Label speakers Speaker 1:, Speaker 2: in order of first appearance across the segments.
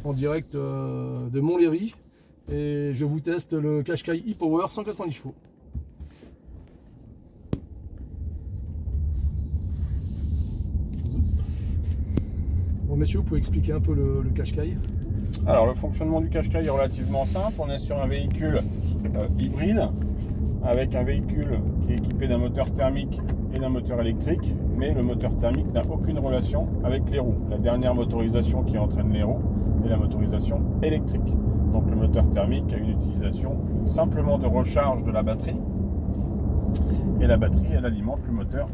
Speaker 1: en direct de Montlhéry et je vous teste le Qashqai e-Power 190 chevaux. Bon messieurs, vous pouvez expliquer un peu le Qashqai?
Speaker 2: Alors le fonctionnement du Qashqai est relativement simple. On est sur un véhicule hybride avec un véhicule qui est équipé d'un moteur thermique et d'un moteur électrique, mais le moteur thermique n'a aucune relation avec les roues. La dernière motorisation qui entraîne les roues est la motorisation électrique. Donc le moteur thermique a une utilisation simplement de recharge de la batterie et la batterie elle alimente le moteur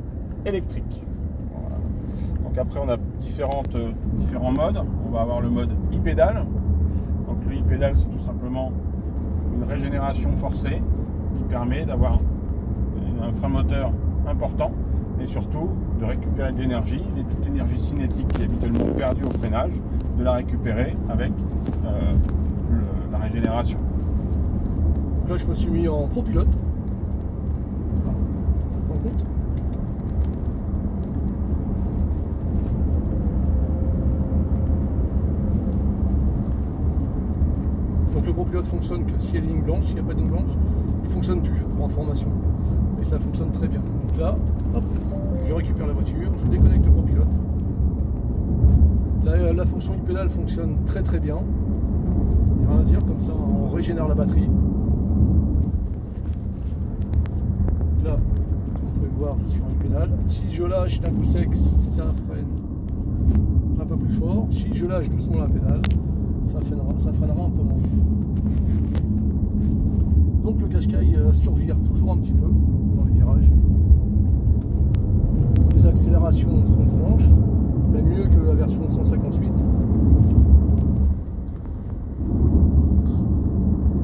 Speaker 2: électrique. Voilà. Donc après on a différents modes. On va avoir le mode e-pédale. Donc le e-pédale c'est tout simplement une régénération forcée qui permet d'avoir un frein moteur important et surtout de récupérer de l'énergie et toute l'énergie cinétique qui est habituellement perdue au freinage, de la récupérer avec la régénération.
Speaker 1: Là je me suis mis en pro-pilote. En compte. Donc le pro-pilote fonctionne que s'il y a ligne blanche, s'il n'y a pas de ligne blanche, il ne fonctionne plus pour information. Et ça fonctionne très bien. Donc là, hop, je récupère la voiture, je déconnecte le pro-pilote. La fonction e-pédale fonctionne très très bien. Il n'y a rien à dire, comme ça on régénère la batterie. Là, comme vous pouvez voir, je suis en e-pédale. Si je lâche d'un coup sec, ça freine un peu plus fort. Si je lâche doucement la pédale, ça freinera un peu moins. Donc le Qashqai survire toujours un petit peu dans les virages. Les accélérations sont franches, mais mieux que la version 158.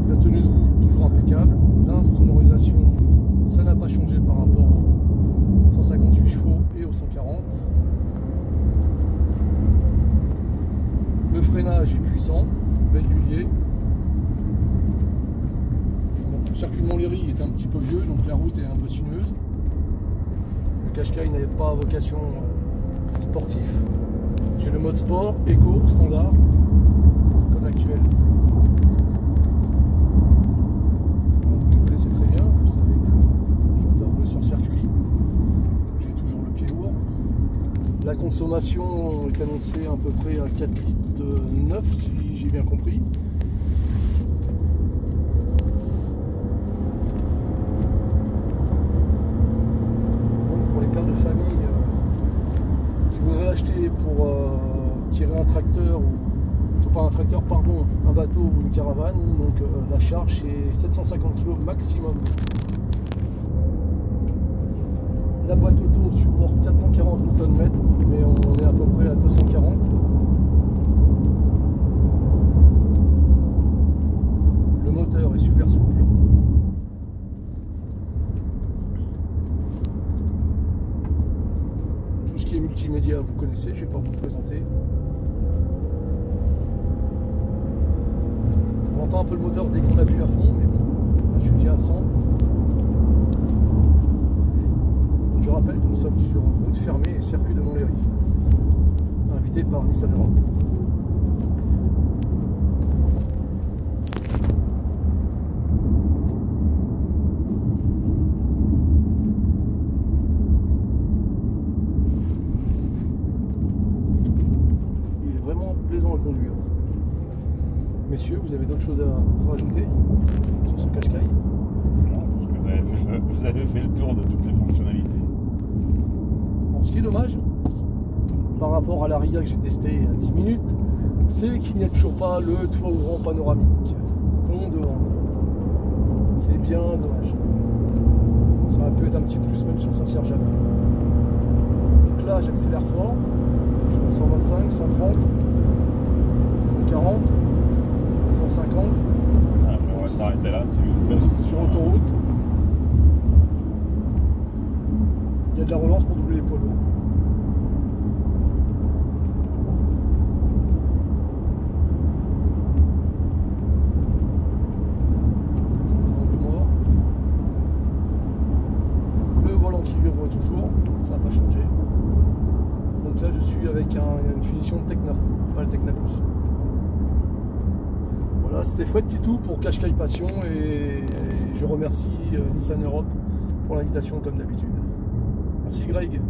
Speaker 1: La tenue de roue toujours impeccable. L'insonorisation, ça n'a pas changé par rapport aux 158 chevaux et aux 140. Le freinage est puissant, régulier. Le circuit de Montlhéry est un petit peu vieux, donc la route est un peu sinueuse. Le Qashqai n'avait pas vocation sportif. J'ai le mode sport, éco, standard, comme actuel. Donc, vous connaissez très bien, vous savez que je roule sur circuit. J'ai toujours le pied lourd. La consommation est annoncée à peu près à 4,9 litres, si j'ai bien compris. De famille qui voudraient acheter pour tirer un tracteur ou pas un tracteur, pardon, un bateau ou une caravane, donc la charge c'est 750 kg maximum. La boîte auto supporte 440 Nm, mais on est à peu près à 240. Le moteur est super souple. Qui est multimédia, vous connaissez, je ne vais pas vous le présenter. On entend un peu le moteur dès qu'on appuie à fond, mais bon, là, je suis déjà à 100. Je rappelle que nous sommes sur route fermée et circuit de Montlhéry, invité par Nissan Europe. Plaisant à conduire. Messieurs, vous avez d'autres choses à rajouter sur ce Qashqai?
Speaker 2: Non, je pense que vous avez fait le tour de toutes les fonctionnalités.
Speaker 1: Bon, ce qui est dommage, par rapport à la RIA que j'ai testé à 10 minutes, c'est qu'il n'y a toujours pas le toit ouvrant panoramique qu'on demande. C'est bien dommage. Ça aurait pu être un petit plus, même si on s'en sert jamais. Donc là, j'accélère fort. Je suis à 125, 130. 140, 150.
Speaker 2: On va s'arrêter là,
Speaker 1: sur autoroute. Il y a de la relance pour doubler les poids lourds. Les angles morts. Le volant qui vibre toujours, ça n'a pas changé. Donc là je suis avec une finition de Tecna, pas le Tecna Plus. Voilà, c'était Fred Titou pour Qashqai Passion et je remercie Nissan Europe pour l'invitation comme d'habitude. Merci Greg.